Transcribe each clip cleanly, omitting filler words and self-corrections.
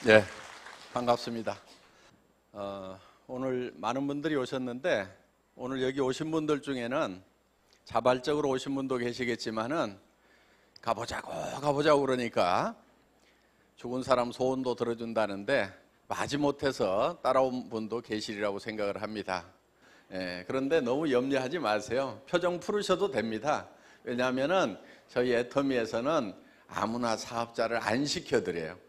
네, 반갑습니다. 오늘 많은 분들이 오셨는데 오늘 여기 오신 분들 중에는 자발적으로 오신 분도 계시겠지만은 가보자고 그러니까 죽은 사람 소원도 들어준다는데 마지못해서 따라온 분도 계시리라고 생각을 합니다. 그런데 너무 염려하지 마세요. 표정 풀으셔도 됩니다. 왜냐하면은 저희 애터미에서는 아무나 사업자를 안 시켜드려요.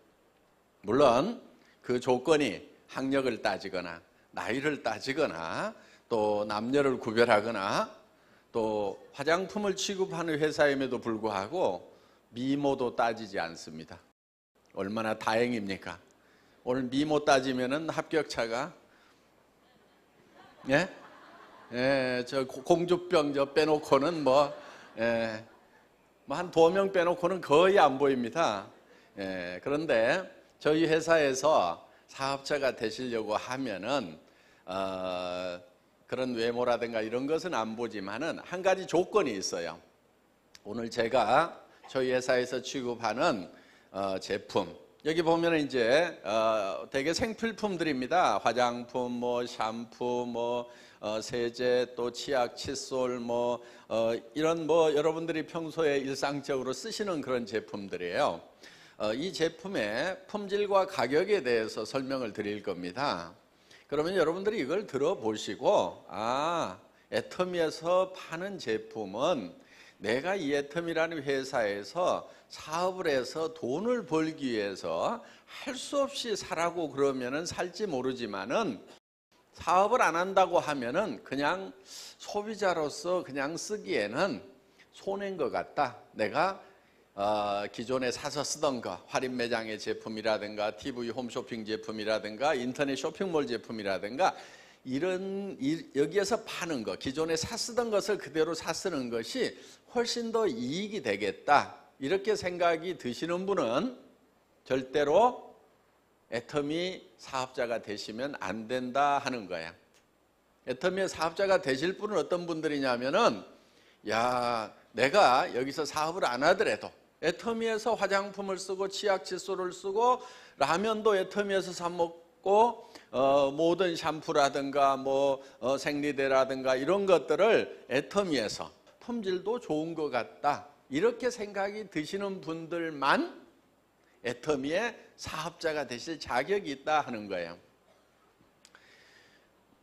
물론 그 조건이 학력을 따지거나 나이를 따지거나 또 남녀를 구별하거나 또 화장품을 취급하는 회사임에도 불구하고 미모도 따지지 않습니다. 얼마나 다행입니까? 오늘 미모 따지면은 합격차가 저 공주병 저 빼놓고는 한 2명 빼놓고는 거의 안 보입니다. 그런데 저희 회사에서 사업자가 되시려고 하면은 그런 외모라든가 이런 것은 안 보지만은 한 가지 조건이 있어요. 오늘 제가 저희 회사에서 취급하는 제품, 여기 보면은 이제 되게 생필품들입니다. 화장품, 샴푸, 세제, 또 치약, 칫솔, 이런 여러분들이 평소에 일상적으로 쓰시는 그런 제품들이에요. 이 제품의 품질과 가격에 대해서 설명을 드릴 겁니다. 그러면 여러분들이 이걸 들어보시고 애터미에서 파는 제품은 내가 이 애터미라는 회사에서 사업을 해서 돈을 벌기 위해서 할 수 없이 사라고 그러면은 살지 모르지만은 사업을 안 한다고 하면은 그냥 소비자로서 그냥 쓰기에는 손해인 것 같다. 내가 기존에 사서 쓰던 거, 할인 매장의 제품이라든가 TV 홈쇼핑 제품이라든가 인터넷 쇼핑몰 제품이라든가 여기에서 파는 거, 기존에 쓰던 것을 그대로 쓰는 것이 훨씬 더 이익이 되겠다, 이렇게 생각이 드시는 분은 절대로 애터미 사업자가 되시면 안 된다 하는 거야. 애터미의 사업자가 되실 분은 어떤 분들이냐면은 내가 여기서 사업을 안 하더라도 애터미에서 화장품을 쓰고 치약 칫솔을 쓰고 라면도 애터미에서 사 먹고 모든 샴푸라든가 생리대라든가 이런 것들을 애터미에서 품질도 좋은 것 같다, 이렇게 생각이 드시는 분들만 애터미의 사업자가 되실 자격이 있다 하는 거예요.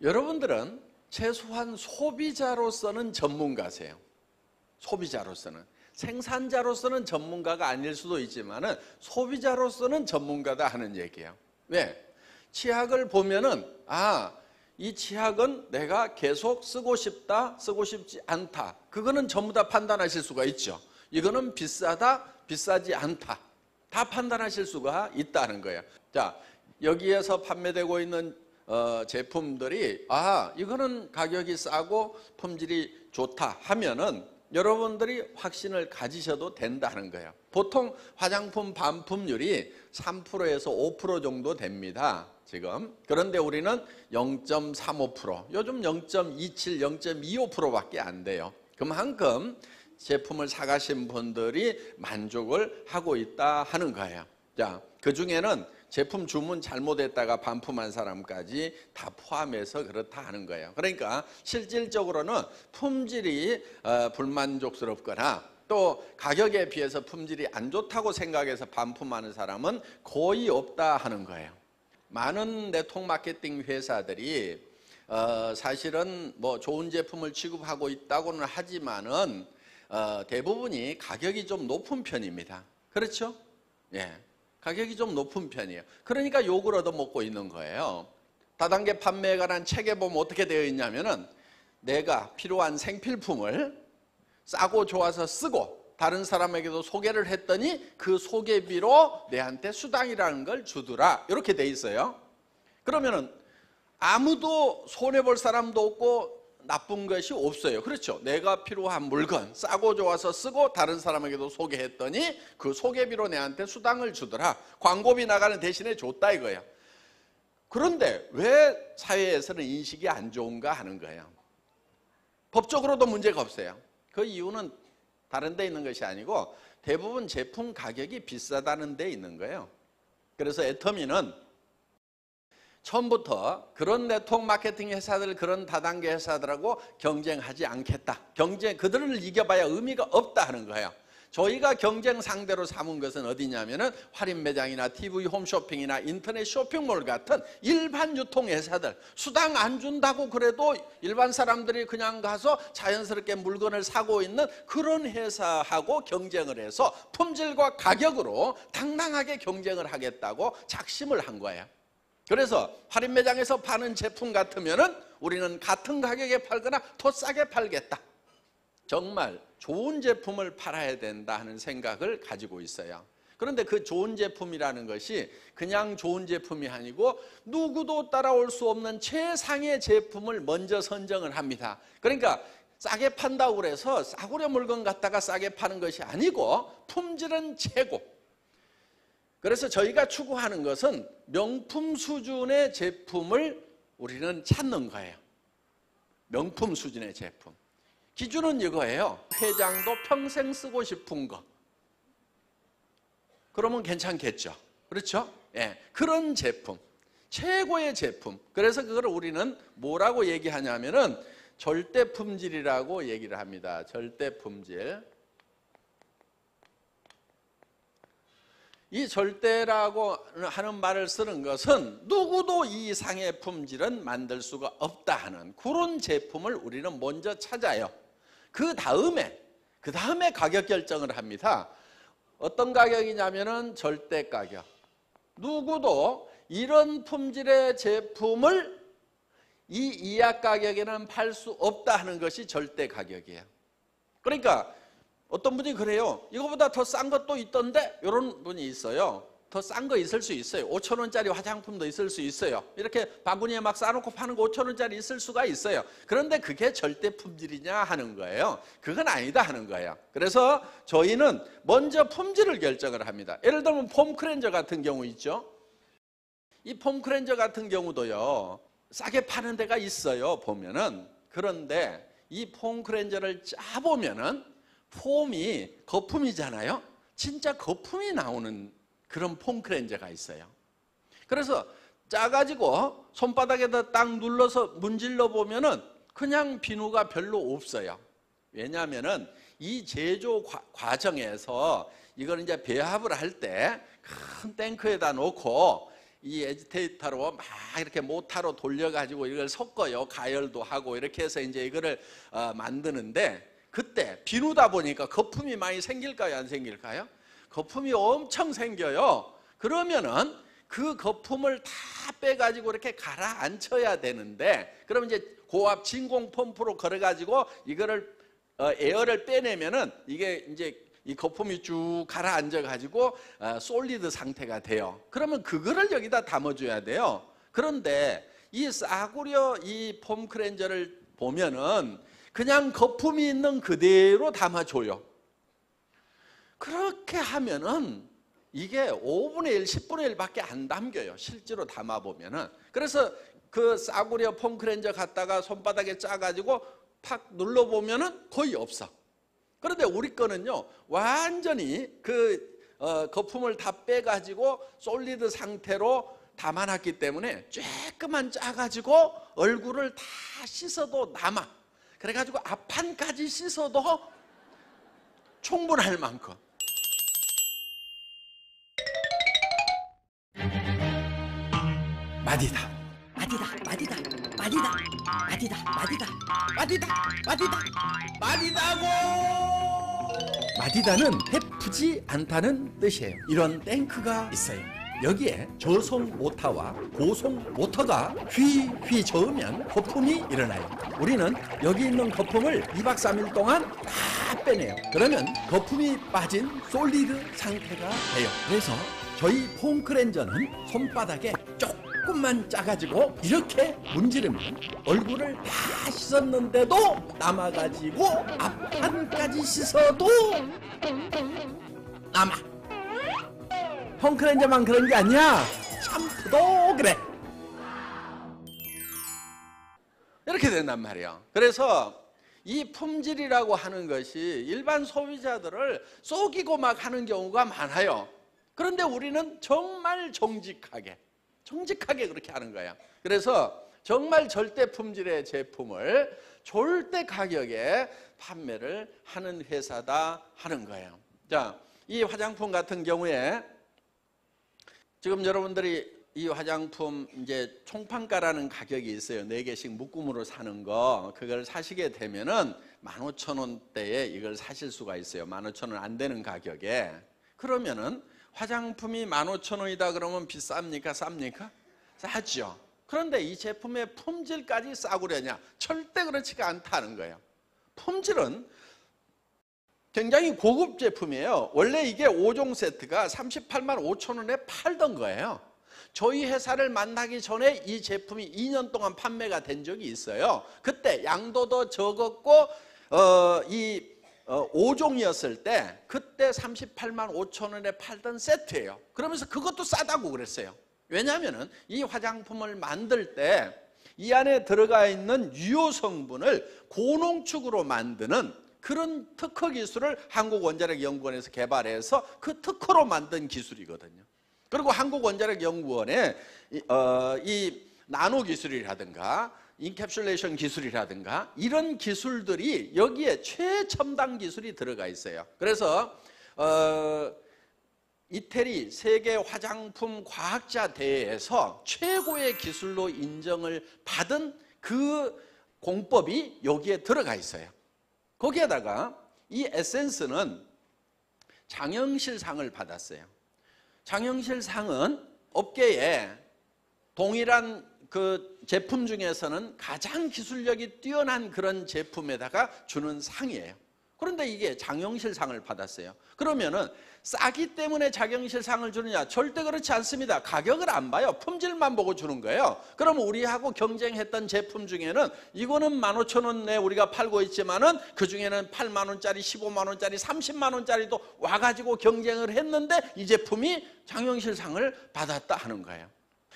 여러분들은 최소한 소비자로서는 전문가세요. 소비자로서는. 생산자로서는 전문가가 아닐 수도 있지만은 소비자로서는 전문가다 하는 얘기예요. 왜? 치약을 보면은 이 치약은 내가 계속 쓰고 싶다, 쓰고 싶지 않다, 그거는 전부 다 판단하실 수가 있죠. 이거는 비싸다, 비싸지 않다, 다 판단하실 수가 있다는 거예요. 자, 여기에서 판매되고 있는 제품들이 이거는 가격이 싸고 품질이 좋다 하면은 여러분들이 확신을 가지셔도 된다는 거예요. 보통 화장품 반품률이 3%에서 5% 정도 됩니다, 지금. 그런데 우리는 0.35%, 요즘 0.27, 0.25%밖에 안 돼요. 그만큼 제품을 사가신 분들이 만족을 하고 있다 하는 거예요. 자, 그 중에는 제품 주문 잘못했다가 반품한 사람까지 다 포함해서 그렇다 하는 거예요. 그러니까 실질적으로는 품질이 불만족스럽거나 또 가격에 비해서 품질이 안 좋다고 생각해서 반품하는 사람은 거의 없다 하는 거예요. 많은 네트워크 마케팅 회사들이 사실은 좋은 제품을 취급하고 있다고는 하지만은 대부분이 가격이 좀 높은 편입니다. 그렇죠? 가격이 좀 높은 편이에요. 그러니까 욕을 얻어먹고 있는 거예요. 다단계 판매에 관한 책에 보면 어떻게 되어 있냐면은 내가 필요한 생필품을 싸고 좋아서 쓰고 다른 사람에게도 소개를 했더니 그 소개비로 내한테 수당이라는 걸 주더라, 이렇게 돼 있어요. 그러면은 아무도 손해볼 사람도 없고 나쁜 것이 없어요. 그렇죠? 내가 필요한 물건 싸고 좋아서 쓰고 다른 사람에게도 소개했더니 그 소개비로 내한테 수당을 주더라, 광고비 나가는 대신에 줬다 이거예요. 그런데 왜 사회에서는 인식이 안 좋은가 하는 거예요. 법적으로도 문제가 없어요. 그 이유는 다른 데 있는 것이 아니고 대부분 제품 가격이 비싸다는 데 있는 거예요. 그래서 애터미는 처음부터 그런 네트워크 마케팅 회사들, 그런 다단계 회사들하고 경쟁하지 않겠다. 그들을 이겨봐야 의미가 없다 하는 거예요. 저희가 경쟁 상대로 삼은 것은 어디냐면은 할인 매장이나 TV 홈쇼핑이나 인터넷 쇼핑몰 같은 일반 유통 회사들, 수당 안 준다고 그래도 일반 사람들이 그냥 가서 자연스럽게 물건을 사고 있는 그런 회사하고 경쟁을 해서 품질과 가격으로 당당하게 경쟁을 하겠다고 작심을 한 거예요. 그래서 할인 매장에서 파는 제품 같으면은 우리는 같은 가격에 팔거나 더 싸게 팔겠다. 정말 좋은 제품을 팔아야 된다 하는 생각을 가지고 있어요. 그런데 그 좋은 제품이라는 것이 그냥 좋은 제품이 아니고 누구도 따라올 수 없는 최상의 제품을 먼저 선정을 합니다. 그러니까 싸게 판다고 그래서 싸구려 물건 갖다가 싸게 파는 것이 아니고 품질은 최고. 그래서 저희가 추구하는 것은 명품 수준의 제품을 우리는 찾는 거예요. 명품 수준의 제품. 기준은 이거예요. 회장도 평생 쓰고 싶은 거. 그러면 괜찮겠죠. 그렇죠? 예, 그런 제품. 최고의 제품. 그래서 그걸 우리는 뭐라고 얘기하냐면은 절대 품질이라고 얘기를 합니다. 절대 품질. 이 절대라고 하는 말을 쓰는 것은 누구도 이 이상의 품질은 만들 수가 없다 하는 그런 제품을 우리는 먼저 찾아요. 그 다음에 가격 결정을 합니다. 어떤 가격이냐면은 절대 가격. 누구도 이런 품질의 제품을 이 이하 가격에는 팔 수 없다 하는 것이 절대 가격이에요. 그러니까 어떤 분이 그래요. 이거보다 더 싼 것도 있던데? 이런 분이 있어요. 더 싼 거 있을 수 있어요. 5,000원짜리 화장품도 있을 수 있어요. 이렇게 바구니에 막 싸놓고 파는 거 5,000원짜리 있을 수가 있어요. 그런데 그게 절대 품질이냐 하는 거예요. 그건 아니다 하는 거예요. 그래서 저희는 먼저 품질을 결정을 합니다. 예를 들면 폼크렌저 같은 경우 있죠. 이 폼크렌저 같은 경우도요. 싸게 파는 데가 있어요. 보면은. 그런데 이 폼크렌저를 짜보면은 폼이 거품이잖아요. 진짜 거품이 나오는 그런 폼크렌저가 있어요. 그래서 짜가지고 손바닥에다 딱 눌러서 문질러 보면은 그냥 비누가 별로 없어요. 왜냐하면은 이 제조 과정에서 이걸 이제 배합을 할 때 큰 탱크에다 놓고 이 에지테이터로 막 이렇게 모타로 돌려가지고 이걸 섞어요. 가열도 하고 이렇게 해서 이제 이거를 만드는데 그때 비누다 보니까 거품이 많이 생길까요? 안 생길까요? 거품이 엄청 생겨요. 그러면은 그 거품을 다 빼가지고 이렇게 가라앉혀야 되는데, 그럼 이제 고압 진공 펌프로 걸어가지고 이거를 에어를 빼내면은 이게 이제 이 거품이 쭉 가라앉아가지고 솔리드 상태가 돼요. 그러면 그거를 여기다 담아줘야 돼요. 그런데 이 싸구려 이 폼크렌저를 보면은 그냥 거품이 있는 그대로 담아줘요. 그렇게 하면은 이게 5분의 1, 10분의 1밖에 안 담겨요. 실제로 담아보면은. 그래서 그 싸구려 폼크렌저 갖다가 손바닥에 짜가지고 팍 눌러보면은 거의 없어. 그런데 우리 거는요, 완전히 그 거품을 다 빼가지고 솔리드 상태로 담아놨기 때문에 쬐끄만 짜가지고 얼굴을 다 씻어도 남아. 그래가지고 앞판까지 씻어도 충분할 만큼. 마디다, 마디다, 마디다, 마디다, 마디다, 마디다, 마디다, 마디다, 마디다고! 마디다는 해프지 않다는 뜻이에요. 이런 탱크가 있어요. 여기에 저속 모터와 고속 모터가 휘휘 저으면 거품이 일어나요. 우리는 여기 있는 거품을 2박 3일 동안 다 빼내요. 그러면 거품이 빠진 솔리드 상태가 돼요. 그래서 저희 폼크렌저는 손바닥에 조금만 짜가지고 이렇게 문지르면 얼굴을 다 씻었는데도 남아가지고 앞판까지 씻어도 남아. 폼크렌저만 그런 게 아니야. 샴푸도 그래. 이렇게 된단 말이에요. 그래서 이 품질이라고 하는 것이 일반 소비자들을 속이고 막 하는 경우가 많아요. 그런데 우리는 정말 정직하게 그렇게 하는 거예요. 그래서 정말 절대 품질의 제품을 절대 가격에 판매를 하는 회사다 하는 거예요. 자, 이 화장품 같은 경우에 지금 여러분들이 이 화장품 이제 총판가라는 가격이 있어요. 4개씩 묶음으로 사는 거. 그걸 사시게 되면은 15,000원대에 이걸 사실 수가 있어요. 15,000원 안 되는 가격에. 그러면은 화장품이 15,000원이다 그러면 비쌉니까? 쌉니까? 싸죠. 그런데 이 제품의 품질까지 싸구려냐? 절대 그렇지가 않다는 거예요. 품질은 굉장히 고급 제품이에요. 원래 이게 5종 세트가 38만 5천 원에 팔던 거예요. 저희 회사를 만나기 전에 이 제품이 2년 동안 판매가 된 적이 있어요. 그때 양도 적었고 5종이었을 때 그때 38만 5천 원에 팔던 세트예요. 그러면서 그것도 싸다고 그랬어요. 왜냐하면 이 화장품을 만들 때 이 안에 들어가 있는 유효 성분을 고농축으로 만드는 그런 특허 기술을 한국원자력연구원에서 개발해서 그 특허로 만든 기술이거든요. 그리고 한국원자력연구원에 이 나노 기술이라든가 인캡슐레이션 기술이라든가 이런 기술들이 여기에 최첨단 기술이 들어가 있어요. 그래서 이태리 세계 화장품 과학자 대회에서 최고의 기술로 인정을 받은 그 공법이 여기에 들어가 있어요. 거기에다가 이 에센스는 장영실상을 받았어요. 장영실상은 업계에 동일한 그 제품 중에서는 가장 기술력이 뛰어난 그런 제품에다가 주는 상이에요. 그런데 이게 장영실상을 받았어요. 그러면은 싸기 때문에 장영실상을 주느냐? 절대 그렇지 않습니다. 가격을 안 봐요. 품질만 보고 주는 거예요. 그러면 우리하고 경쟁했던 제품 중에는 이거는 15,000원에 우리가 팔고 있지만은 그 중에는 8만 원짜리, 15만 원짜리, 30만 원짜리도 와가지고 경쟁을 했는데 이 제품이 장영실상을 받았다 하는 거예요.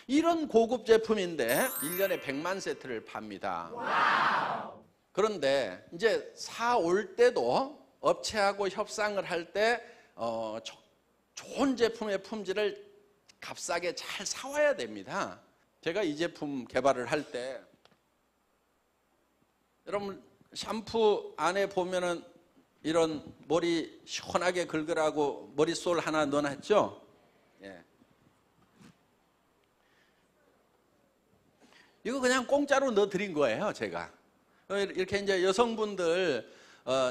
이런 고급 제품인데 1년에 100만 세트를 팝니다. 와우. 그런데 이제 사올 때도 업체하고 협상을 할 때 좋은 제품의 품질을 값싸게 잘 사와야 됩니다. 제가 이 제품 개발을 할 때 여러분 샴푸 안에 보면은 이런 머리 시원하게 긁으라고 머리솔 하나 넣어놨죠? 예. 이거 그냥 공짜로 넣어드린 거예요, 제가. 이렇게 이제 여성분들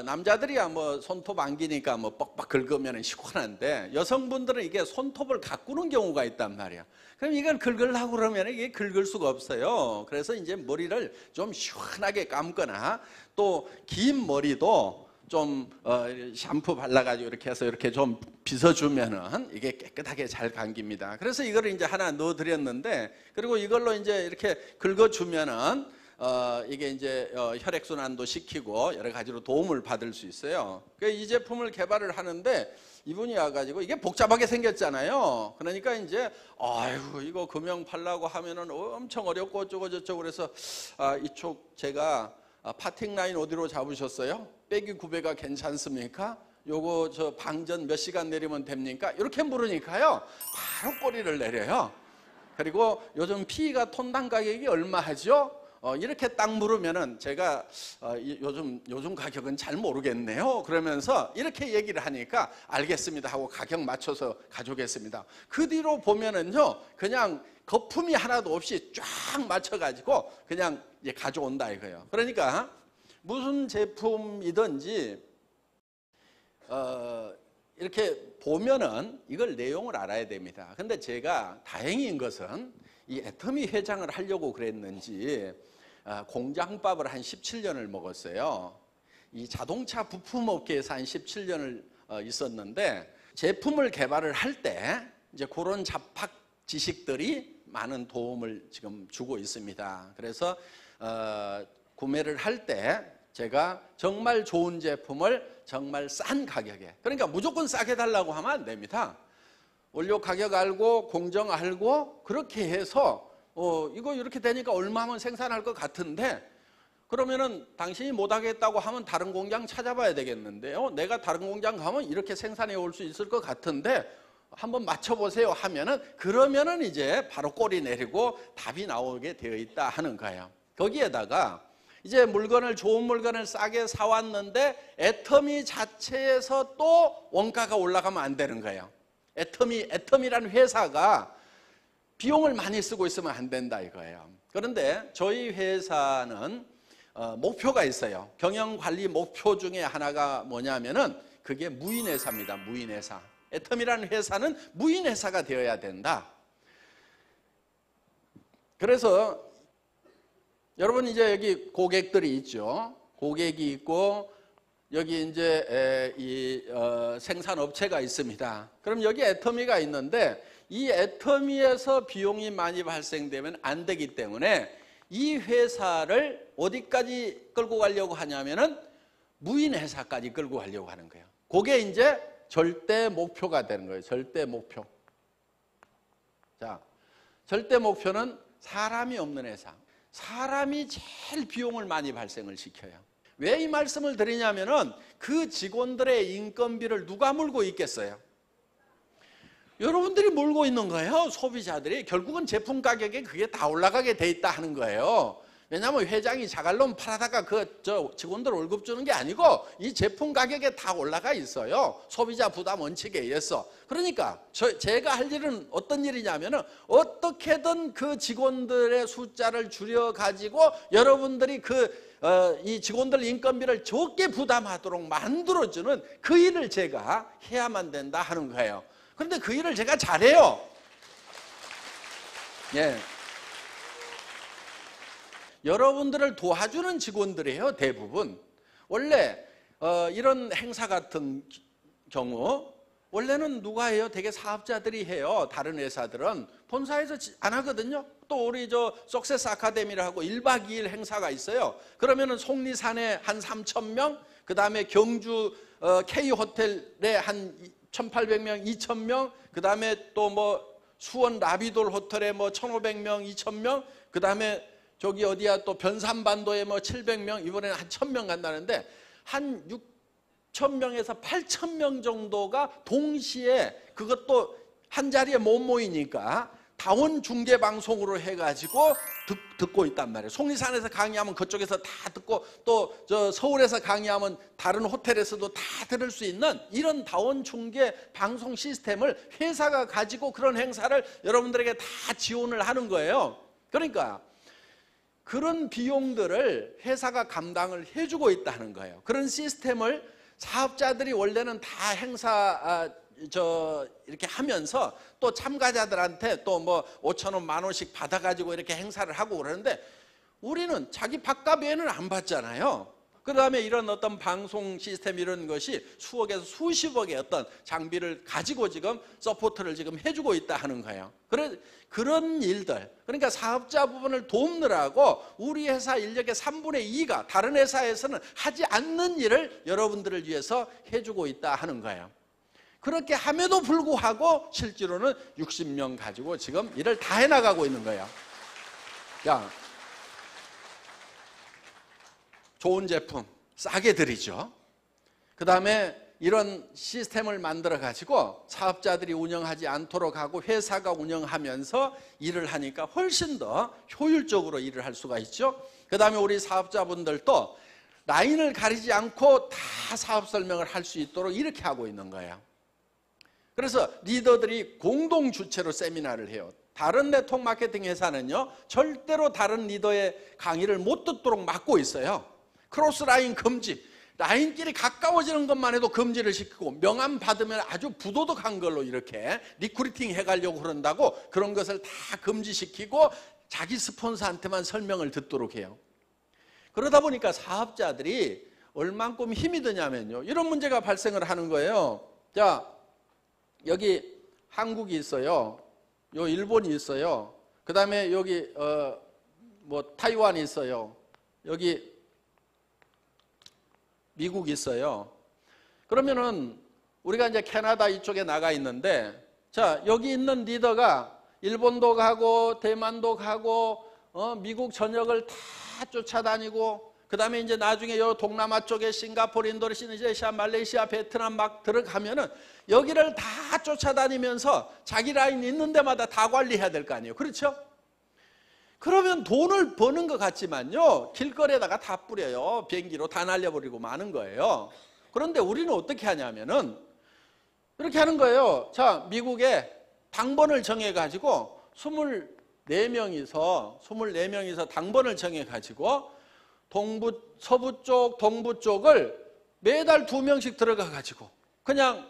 남자들이야 뭐 손톱 안기니까 뭐 뻑뻑 긁으면 시원한데 여성분들은 이게 손톱을 가꾸는 경우가 있단 말이야. 그럼 이걸 긁으려고 그러면 이게 긁을 수가 없어요. 그래서 이제 머리를 좀 시원하게 감거나 또 긴 머리도 좀 샴푸 발라가지고 이렇게 해서 이렇게 좀 빗어주면은 이게 깨끗하게 잘 감깁니다. 그래서 이거를 이제 하나 넣어드렸는데 그리고 이걸로 이제 이렇게 긁어주면은 이게 이제 혈액순환도 시키고 여러 가지로 도움을 받을 수 있어요. 이 제품을 개발을 하는데 이분이 와가지고 이게 복잡하게 생겼잖아요. 그러니까 이제 아이고 이거 금형 팔라고 하면은 엄청 어렵고 어쩌고 저쩌고 그래서 이쪽 제가 파팅 라인 어디로 잡으셨어요? 빼기 9배가 괜찮습니까? 요거 저 방전 몇 시간 내리면 됩니까? 이렇게 물으니까요 바로 꼬리를 내려요. 그리고 요즘 PE가 톤당 가격이 얼마 하죠? 이렇게 딱 물으면은 제가 요즘 가격은 잘 모르겠네요. 그러면서 이렇게 얘기를 하니까 알겠습니다 하고 가격 맞춰서 가져오겠습니다. 그 뒤로 보면은요 그냥 거품이 하나도 없이 쫙 맞춰가지고 그냥 가져온다 이거예요. 그러니까 무슨 제품이든지 이렇게 보면은 이걸 내용을 알아야 됩니다. 근데 제가 다행인 것은 이 애터미 회장을 하려고 그랬는지 공장밥을 한 17년을 먹었어요. 이 자동차 부품업계에서 한 17년을 있었는데 제품을 개발을 할 때 이제 그런 잡학 지식들이 많은 도움을 지금 주고 있습니다. 그래서 구매를 할 때 제가 정말 좋은 제품을 정말 싼 가격에, 그러니까 무조건 싸게 달라고 하면 안 됩니다. 원료 가격 알고 공정 알고 그렇게 해서 이거 이렇게 되니까 얼마 하면 생산할 것 같은데 그러면은 당신이 못하겠다고 하면 다른 공장 찾아봐야 되겠는데요. 내가 다른 공장 가면 이렇게 생산해 올 수 있을 것 같은데 한번 맞춰보세요 하면은 그러면은 이제 바로 꼬리 내리고 답이 나오게 되어 있다 하는 거예요. 거기에다가 이제 좋은 물건을 싸게 사왔는데 애터미 자체에서 또 원가가 올라가면 안 되는 거예요. 애터미라는 회사가 비용을 많이 쓰고 있으면 안 된다 이거예요. 그런데 저희 회사는 목표가 있어요. 경영관리 목표 중에 하나가 뭐냐면은 그게 무인회사입니다. 무인회사. 애터미라는 회사는 무인회사가 되어야 된다. 그래서 여러분 이제 여기 고객들이 있죠. 고객이 있고 여기 이제 생산업체가 있습니다. 그럼 여기 애터미가 있는데 이 애터미에서 비용이 많이 발생되면 안 되기 때문에 이 회사를 어디까지 끌고 가려고 하냐면은 무인회사까지 끌고 가려고 하는 거예요. 그게 이제 절대 목표가 되는 거예요. 절대 목표. 자, 절대 목표는 사람이 없는 회사. 사람이 제일 비용을 많이 발생을 시켜요. 왜 이 말씀을 드리냐면은 그 직원들의 인건비를 누가 물고 있겠어요? 여러분들이 물고 있는 거예요. 소비자들이. 결국은 제품 가격에 그게 다 올라가게 돼 있다 하는 거예요. 왜냐하면 회장이 자갈론 팔아다가 직원들 월급 주는 게 아니고 이 제품 가격에 다 올라가 있어요. 소비자 부담 원칙에 의해서. 그러니까 제가 할 일은 어떤 일이냐면은 어떻게든 그 직원들의 숫자를 줄여가지고 여러분들이 이 직원들 인건비를 적게 부담하도록 만들어주는 그 일을 제가 해야만 된다 하는 거예요. 그런데 그 일을 제가 잘해요. 예. 여러분들을 도와주는 직원들이에요. 대부분. 원래 이런 행사 같은 경우 원래는 누가 해요? 되게 사업자들이 해요. 다른 회사들은 본사에서 안 하거든요. 또 우리 석세스 아카데미라고 1박 2일 행사가 있어요. 그러면은 속리산에 한 3,000명, 그 다음에 경주 K호텔에 한 1,800명, 2,000명, 그 다음에 또 수원 라비돌 호텔에 1,500명, 2,000명, 그 다음에 저기 어디야 또 변산반도에 700명, 이번에는 한 1,000명 간다는데 한 6,000명에서 8,000명 정도가 동시에 그것도 한 자리에 못 모이니까 다원 중계 방송으로 해가지고 듣고 있단 말이에요. 속리산에서 강의하면 그쪽에서 다 듣고 또 서울에서 강의하면 다른 호텔에서도 다 들을 수 있는 이런 다원 중계 방송 시스템을 회사가 가지고 그런 행사를 여러분들에게 다 지원을 하는 거예요. 그러니까 그런 비용들을 회사가 감당을 해주고 있다는 거예요. 그런 시스템을 사업자들이 원래는 다 행사 이렇게 하면서 또 참가자들한테 또 5,000원, 10,000원씩 받아가지고 이렇게 행사를 하고 그러는데 우리는 자기 밥값 외에는 안 받잖아요. 그 다음에 이런 어떤 방송 시스템 이런 것이 수억에서 수십억의 어떤 장비를 가지고 지금 서포트를 지금 해주고 있다 하는 거예요. 그런 일들, 그러니까 사업자 부분을 돕느라고 우리 회사 인력의 3분의 2가 다른 회사에서는 하지 않는 일을 여러분들을 위해서 해주고 있다 하는 거예요. 그렇게 함에도 불구하고 실제로는 60명 가지고 지금 일을 다 해나가고 있는 거예요. 야, 좋은 제품 싸게 드리죠. 그 다음에 이런 시스템을 만들어 가지고 사업자들이 운영하지 않도록 하고 회사가 운영하면서 일을 하니까 훨씬 더 효율적으로 일을 할 수가 있죠. 그 다음에 우리 사업자분들도 라인을 가리지 않고 다 사업 설명을 할 수 있도록 이렇게 하고 있는 거예요. 그래서 리더들이 공동 주체로 세미나를 해요. 다른 네트워크 마케팅 회사는요 절대로 다른 리더의 강의를 못 듣도록 막고 있어요. 크로스 라인 금지, 라인끼리 가까워지는 것만 해도 금지를 시키고 명함 받으면 아주 부도덕한 걸로 이렇게 리크루팅 해가려고 그런다고 그런 것을 다 금지시키고 자기 스폰서한테만 설명을 듣도록 해요. 그러다 보니까 사업자들이 얼만큼 힘이 드냐면요 이런 문제가 발생을 하는 거예요. 자, 여기 한국이 있어요. 요 일본이 있어요. 그 다음에 여기 타이완이 있어요. 여기 미국이 있어요. 그러면은 우리가 이제 캐나다 이쪽에 나가 있는데 자, 여기 있는 리더가 일본도 가고 대만도 가고 미국 전역을 다 쫓아다니고 그 다음에 이제 나중에 요 동남아 쪽에 싱가포르, 인도네시아, 말레이시아, 베트남 막 들어가면은 여기를 다 쫓아다니면서 자기 라인 있는 데마다 다 관리해야 될 거 아니에요. 그렇죠? 그러면 돈을 버는 것 같지만요, 길거리에다가 다 뿌려요. 비행기로 다 날려버리고 마는 거예요. 그런데 우리는 어떻게 하냐면은 이렇게 하는 거예요. 자, 미국에 당번을 정해가지고 24명이서 당번을 정해가지고 서부 쪽, 동부 쪽을 매달 2명씩 들어가가지고 그냥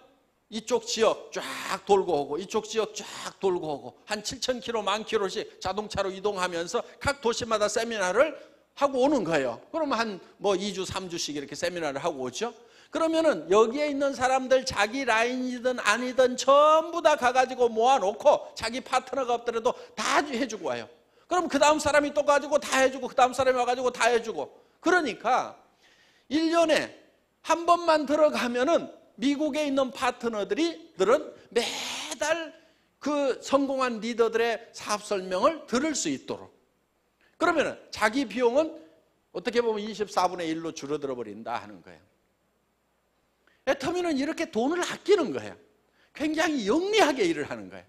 이쪽 지역 쫙 돌고 오고 이쪽 지역 쫙 돌고 오고 한 7,000km, 10,000km씩 자동차로 이동하면서 각 도시마다 세미나를 하고 오는 거예요. 그러면 한 2주, 3주씩 이렇게 세미나를 하고 오죠. 그러면은 여기에 있는 사람들 자기 라인이든 아니든 전부 다 가가지고 모아놓고 자기 파트너가 없더라도 다 해주고 와요. 그럼 그 다음 사람이 또 가지고 다 해주고 그 다음 사람이 와가지고 다 해주고, 그러니까 1년에 한 번만 들어가면은 미국에 있는 파트너들은 매달 그 성공한 리더들의 사업 설명을 들을 수 있도록, 그러면은 자기 비용은 어떻게 보면 24분의 1로 줄어들어 버린다 하는 거예요. 애터미는 이렇게 돈을 아끼는 거예요. 굉장히 영리하게 일을 하는 거예요.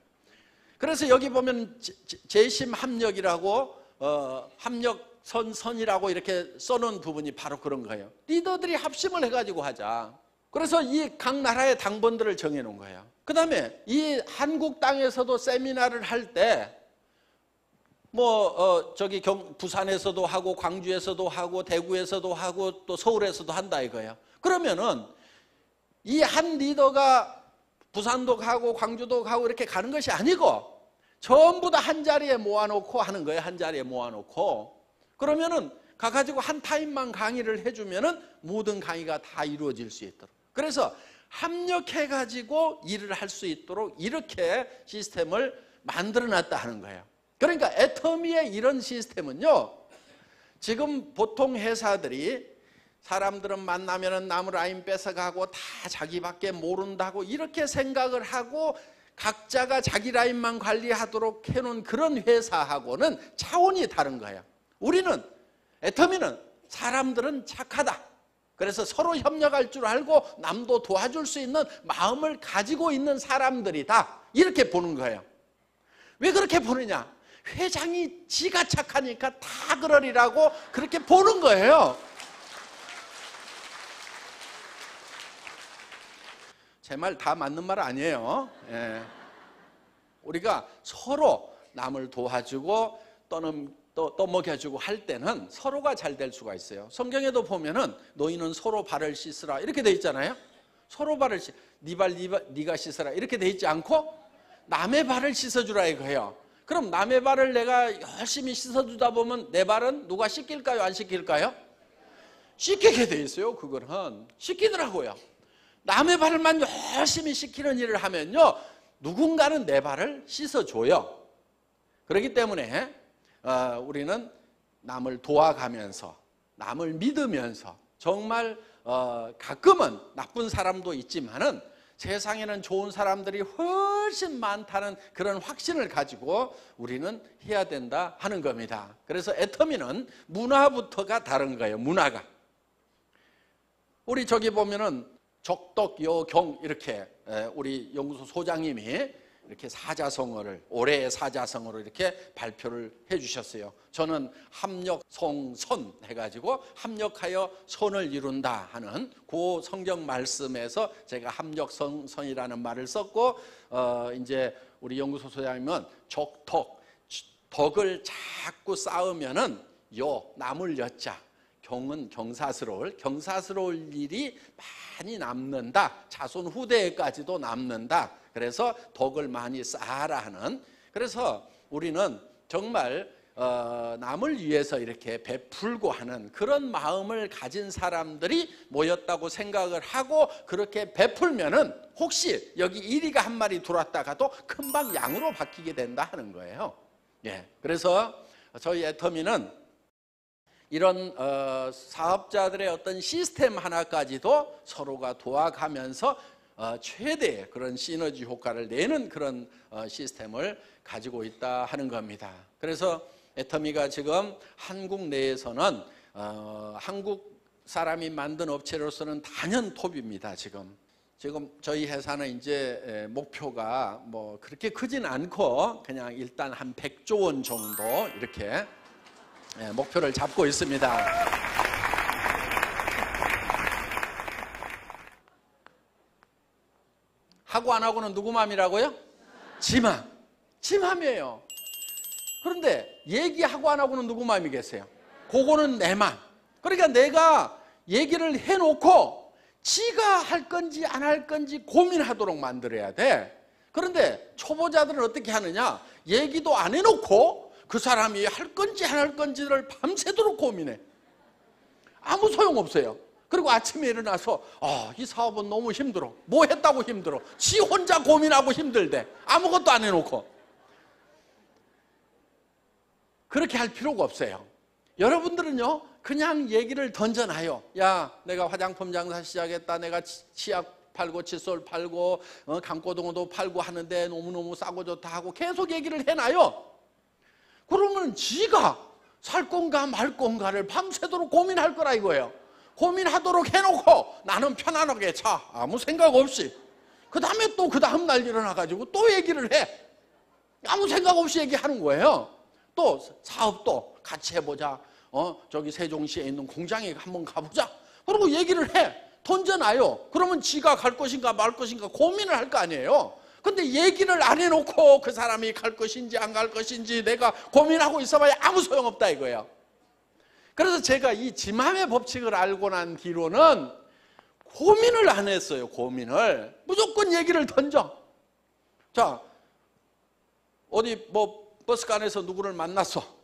그래서 여기 보면 재심 합력이라고 합력선이라고 이렇게 써놓은 부분이 바로 그런 거예요. 리더들이 합심을 해가지고 하자. 그래서 이 각 나라의 당번들을 정해놓은 거예요. 그 다음에 이 한국 땅에서도 세미나를 할 때 부산에서도 하고 광주에서도 하고 대구에서도 하고 또 서울에서도 한다 이거예요. 그러면은 이 한 리더가 부산도 가고 광주도 가고 이렇게 가는 것이 아니고 전부 다 한 자리에 모아놓고 하는 거예요. 한 자리에 모아놓고. 그러면은 가가지고 한 타임만 강의를 해주면은 모든 강의가 다 이루어질 수 있도록. 그래서 합력해가지고 일을 할 수 있도록 이렇게 시스템을 만들어놨다 하는 거예요. 그러니까 애터미의 이런 시스템은요, 지금 보통 회사들이 사람들은 만나면은 남의 라인 뺏어가고 다 자기밖에 모른다고 이렇게 생각을 하고 각자가 자기 라인만 관리하도록 해놓은 그런 회사하고는 차원이 다른 거예요. 우리는, 애터미는 사람들은 착하다. 그래서 서로 협력할 줄 알고 남도 도와줄 수 있는 마음을 가지고 있는 사람들이다. 이렇게 보는 거예요. 왜 그렇게 보느냐? 회장이 지가 착하니까 다 그러리라고 그렇게 보는 거예요. 제 말 다 맞는 말 아니에요. 예. 우리가 서로 남을 도와주고 또는 떠먹여주고 할 때는 서로가 잘 될 수가 있어요. 성경에도 보면은 너희는 서로 발을 씻으라 이렇게 돼 있잖아요. 서로 발을 네 발 네가 씻으라 이렇게 돼 있지 않고 남의 발을 씻어주라 이거예요. 그럼 남의 발을 내가 열심히 씻어주다 보면 내 발은 누가 씻길까요? 안 씻길까요? 씻기게 돼 있어요. 그거는 씻기더라고요. 남의 발만 열심히 씻기는 일을 하면요, 누군가는 내 발을 씻어줘요. 그렇기 때문에 우리는 남을 도와가면서 남을 믿으면서 정말 가끔은 나쁜 사람도 있지만은 세상에는 좋은 사람들이 훨씬 많다는 그런 확신을 가지고 우리는 해야 된다 하는 겁니다. 그래서 애터미는 문화부터가 다른 거예요. 문화가. 우리 저기 보면은 적덕여경 이렇게 우리 연구소 소장님이 이렇게 사자성어를 올해의 사자성어로 이렇게 발표를 해주셨어요. 저는 합력성선 해가지고 합력하여 선을 이룬다 하는 그 성경 말씀에서 제가 합력성선이라는 말을 썼고 이제 우리 연구소 소장님은 적덕 덕을 자꾸 쌓으면은 남을 여자 경은 경사스러울 일이 많이 남는다. 자손 후대까지도 남는다. 그래서 덕을 많이 쌓아라 하는. 그래서 우리는 정말 남을 위해서 이렇게 베풀고 하는 그런 마음을 가진 사람들이 모였다고 생각을 하고 그렇게 베풀면은 혹시 여기 1위가 한 마리 들어왔다가도 금방 양으로 바뀌게 된다 하는 거예요. 예. 그래서 저희 애터미는 이런 사업자들의 어떤 시스템 하나까지도 서로가 도와가면서 최대의 그런 시너지 효과를 내는 그런 시스템을 가지고 있다 하는 겁니다. 그래서 애터미가 지금 한국 내에서는 한국 사람이 만든 업체로서는 단연 톱입니다. 지금 저희 회사는 이제 목표가 뭐 그렇게 크진 않고 그냥 일단 한 100조 원 정도 이렇게 목표를 잡고 있습니다. 하고 안 하고는 누구 맘이라고요? 지 맘. 지 맘이에요. 그런데 얘기하고 안 하고는 누구 맘이겠어요? 그거는 내 맘. 그러니까 내가 얘기를 해놓고 지가 할 건지 안 할 건지 고민하도록 만들어야 돼. 그런데 초보자들은 어떻게 하느냐? 얘기도 안 해놓고 그 사람이 할 건지 안 할 건지를 밤새도록 고민해. 아무 소용없어요. 그리고 아침에 일어나서 이 사업은 너무 힘들어. 뭐 했다고 힘들어? 지 혼자 고민하고 힘들대. 아무것도 안 해놓고. 그렇게 할 필요가 없어요. 여러분들은요, 그냥 얘기를 던져놔요. 야, 내가 화장품 장사 시작했다. 내가 치약 팔고 칫솔 팔고 강고등어도 팔고 하는데 너무너무 싸고 좋다 하고 계속 얘기를 해놔요. 그러면 지가 살 건가 말 건가를 밤새도록 고민할 거라 이거예요. 고민하도록 해놓고 나는 편안하게 자, 아무 생각 없이. 그 다음에 또 그 다음날 일어나가지고 또 얘기를 해. 아무 생각 없이 얘기하는 거예요. 또 사업도 같이 해보자. 저기 세종시에 있는 공장에 한번 가보자. 그리고 얘기를 해. 던져놔요. 그러면 지가 갈 것인가 말 것인가 고민을 할 거 아니에요. 근데 얘기를 안 해놓고 그 사람이 갈 것인지 안 갈 것인지 내가 고민하고 있어봐야 아무 소용없다 이거예요. 그래서 제가 이 지맘의 법칙을 알고 난 뒤로는 고민을 안 했어요. 고민을. 무조건 얘기를 던져. 자, 어디 뭐 버스간에서 누구를 만났어.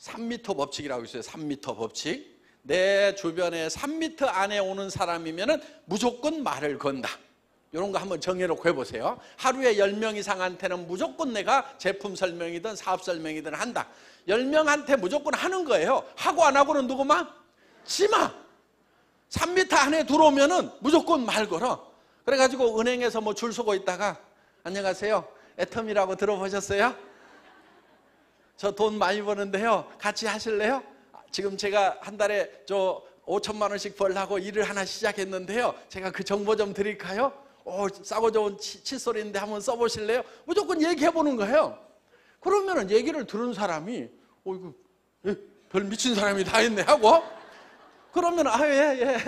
3m 법칙이라고 있어요. 3m 법칙. 내 주변에 3m 안에 오는 사람이면 무조건 말을 건다. 이런 거 한번 정해놓고 해보세요. 하루에 10명 이상한테는 무조건 내가 제품 설명이든 사업 설명이든 한다. 10명한테 무조건 하는 거예요. 하고 안 하고는 누구만? 지마. 3m 안에 들어오면은 무조건 말 걸어. 그래가지고 은행에서 뭐 줄 서고 있다가 안녕하세요. 애텀이라고 들어보셨어요? 저 돈 많이 버는데요. 같이 하실래요? 지금 제가 한 달에 5천만 원씩 벌려고 일을 하나 시작했는데요. 제가 그 정보 좀 드릴까요? 싸고 좋은 칫솔인데 한번 써보실래요? 무조건 얘기해보는 거예요. 그러면은 얘기를 들은 사람이 이거 별 미친 사람이 다 있네 하고 그러면 예.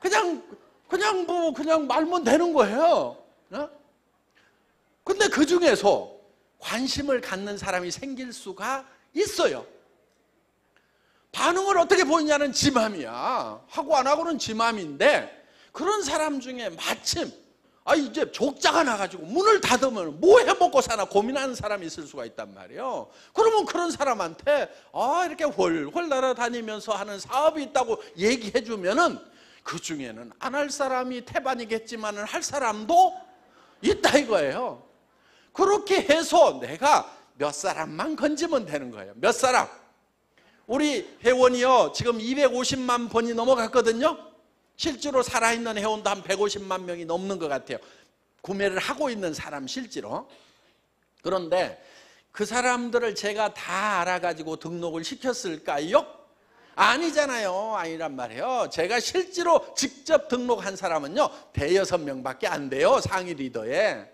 그냥 말면 되는 거예요. 근데 그 중에서 관심을 갖는 사람이 생길 수가 있어요. 반응을 어떻게 보이냐는 지 맘이야. 하고 안 하고는 지 맘인데 그런 사람 중에 마침 이제 족자가 나가지고 문을 닫으면 뭐 해먹고 사나 고민하는 사람이 있을 수가 있단 말이에요. 그러면 그런 사람한테 이렇게 훨훨 날아다니면서 하는 사업이 있다고 얘기해주면은 그 중에는 안 할 사람이 태반이겠지만은 할 사람도 있다 이거예요. 그렇게 해서 내가 몇 사람만 건지면 되는 거예요. 몇 사람. 우리 회원이요 지금 250만 번이 넘어갔거든요. 실제로 살아있는 회원도 한 150만 명이 넘는 것 같아요. 구매를 하고 있는 사람 실제로. 그런데 그 사람들을 제가 다 알아가지고 등록을 시켰을까요? 아니잖아요. 아니란 말이에요. 제가 실제로 직접 등록한 사람은요 5~6명밖에 안 돼요. 상위 리더에.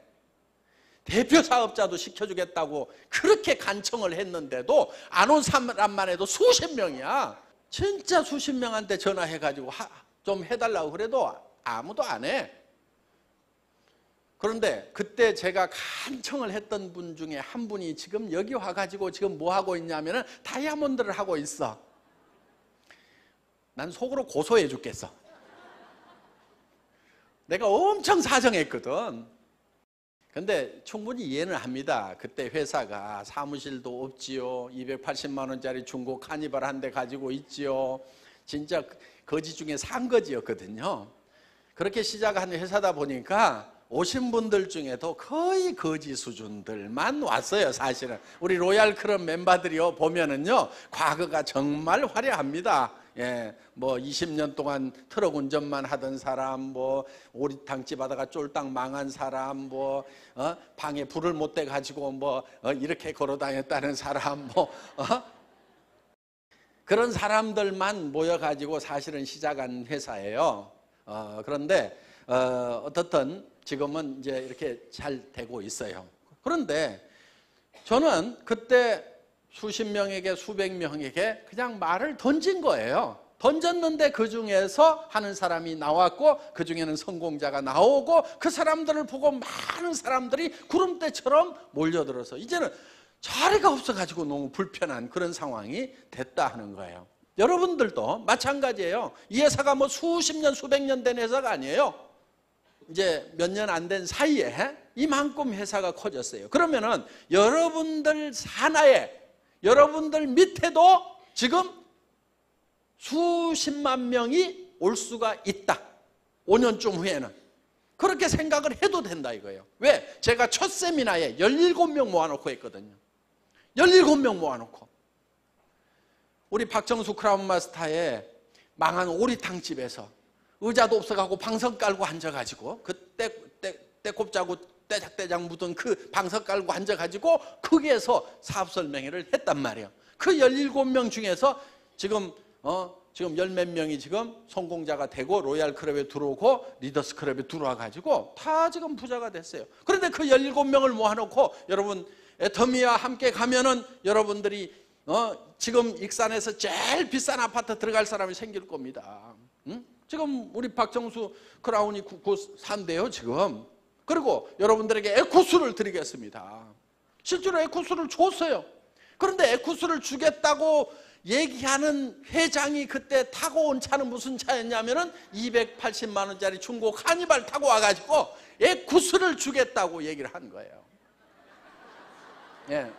대표 사업자도 시켜주겠다고 그렇게 간청을 했는데도 안 온 사람만 해도 수십 명이야. 진짜 수십 명한테 전화해가지고 좀 해달라고 그래도 아무도 안 해. 그런데 그때 제가 간청을 했던 분 중에 한 분이 지금 여기 와가지고 지금 뭐 하고 있냐면은 다이아몬드를 하고 있어. 난 속으로 고소해 죽겠어. 내가 엄청 사정했거든. 근데 충분히 이해는 합니다. 그때 회사가 사무실도 없지요. 280만 원짜리 중고 카니발 한 대 가지고 있지요. 진짜 거지 중에 산 거지였거든요. 그렇게 시작한 회사다 보니까 오신 분들 중에도 거의 거지 수준들만 왔어요. 사실은 우리 로얄 클럽 멤버들이요 보면은요 과거가 정말 화려합니다. 예, 뭐 20년 동안 트럭 운전만 하던 사람, 뭐 오리탕집 하다가 쫄딱 망한 사람, 뭐 방에 불을 못 대 가지고 뭐 이렇게 걸어 다녔다는 사람, 그런 사람들만 모여가지고 사실은 시작한 회사예요. 그런데 어떻든 지금은 이제 이렇게 잘 되고 있어요. 그런데 저는 그때 수십 명에게 수백 명에게 그냥 말을 던진 거예요. 던졌는데 그 중에서 하는 사람이 나왔고 그 중에는 성공자가 나오고 그 사람들을 보고 많은 사람들이 구름대처럼 몰려들어서 이제는 자리가 없어가지고 너무 불편한 그런 상황이 됐다 하는 거예요. 여러분들도 마찬가지예요. 이 회사가 뭐 수십 년 수백 년 된 회사가 아니에요. 이제 몇 년 안 된 사이에 이만큼 회사가 커졌어요. 그러면은 여러분들 산하에 여러분들 밑에도 지금 수십만 명이 올 수가 있다. 5년쯤 후에는. 그렇게 생각을 해도 된다 이거예요. 왜? 제가 첫 세미나에 17명 모아놓고 했거든요. 17명 모아놓고. 우리 박정수 크라운 마스터의 망한 오리탕집에서 의자도 없어가고 방석 깔고 앉아가지고 그 때꼽 자고 떼작떼작 묻은 그 방석 깔고 앉아가지고 거기에서 사업 설명회를 했단 말이에요. 그 17명 중에서 지금 열 몇 명이 지금 성공자가 되고 로얄 클럽에 들어오고 리더스 클럽에 들어와가지고 다 지금 부자가 됐어요. 그런데 그 17명을 모아놓고 여러분 애터미와 함께 가면은 여러분들이 지금 익산에서 제일 비싼 아파트 들어갈 사람이 생길 겁니다. 응? 지금 우리 박정수 크라운이 산대요 지금. 그리고 여러분들에게 에쿠스를 드리겠습니다. 실제로 에쿠스를 줬어요. 그런데 에쿠스를 주겠다고 얘기하는 회장이 그때 타고 온 차는 무슨 차였냐면은 280만 원짜리 중고 카니발 타고 와가지고 에쿠스를 주겠다고 얘기를 한 거예요. 예.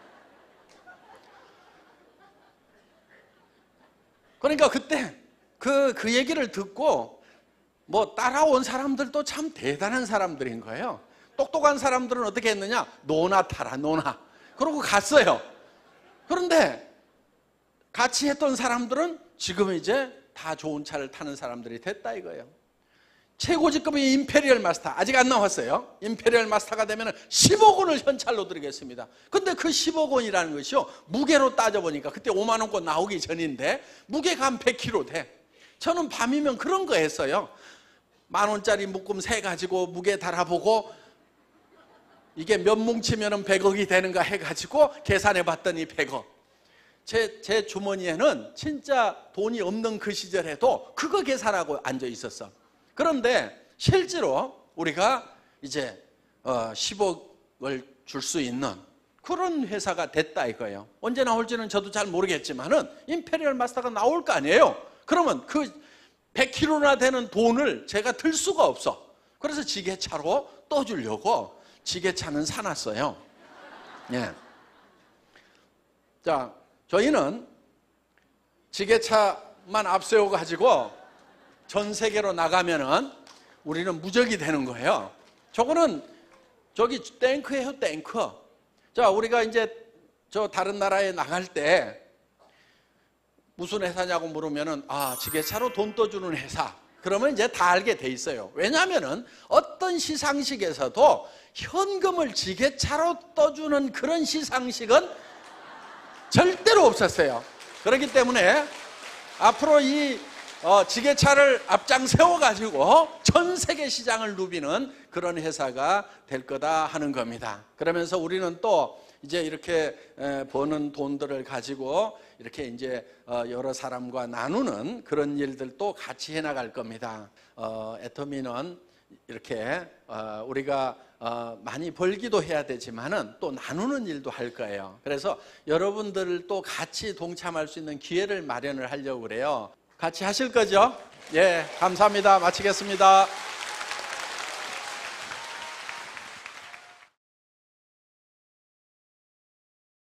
그러니까 그때 그 얘기를 듣고 뭐 따라온 사람들도 참 대단한 사람들인 거예요. 똑똑한 사람들은 어떻게 했느냐? 노나 타라 노나. 그러고 갔어요. 그런데 같이 했던 사람들은 지금 이제 다 좋은 차를 타는 사람들이 됐다 이거예요. 최고 직급이 임페리얼 마스터 아직 안 나왔어요. 임페리얼 마스터가 되면 10억 원을 현찰로 드리겠습니다. 근데 그 10억 원이라는 것이요 무게로 따져보니까 그때 5만 원권 나오기 전인데 무게가 한 100kg 돼. 저는 밤이면 그런 거 했어요. 10,000원짜리 묶음 세 가지고 무게 달아보고 이게 몇 뭉치면 100억이 되는가 해가지고 계산해 봤더니 100억. 제 주머니에는 진짜 돈이 없는 그 시절에도 그거 계산하고 앉아 있었어. 그런데 실제로 우리가 이제 10억을 줄 수 있는 그런 회사가 됐다 이거예요. 언제 나올지는 저도 잘 모르겠지만은 임페리얼 마스터가 나올 거 아니에요. 그러면 그 100kg나 되는 돈을 제가 들 수가 없어. 그래서 지게차로 떠주려고 지게차는 사놨어요. 예. 자, 저희는 지게차만 앞세워 가지고 전 세계로 나가면은 우리는 무적이 되는 거예요. 저거는 저기 탱크예요, 탱크. 자, 우리가 이제 저 다른 나라에 나갈 때 무슨 회사냐고 물으면은 지게차로 돈 떠주는 회사. 그러면 이제 다 알게 돼 있어요. 왜냐하면은 어떤 시상식에서도 현금을 지게차로 떠주는 그런 시상식은 절대로 없었어요. 그렇기 때문에 앞으로 이 지게차를 앞장 세워가지고 전 세계 시장을 누비는 그런 회사가 될 거다 하는 겁니다. 그러면서 우리는 또 이제 이렇게 버는 돈들을 가지고 이렇게 이제 여러 사람과 나누는 그런 일들도 같이 해나갈 겁니다. 애터미는 이렇게 우리가 많이 벌기도 해야 되지만은 또 나누는 일도 할 거예요. 그래서 여러분들도 같이 동참할 수 있는 기회를 마련을 하려고 그래요. 같이 하실 거죠? 예, 감사합니다. 마치겠습니다.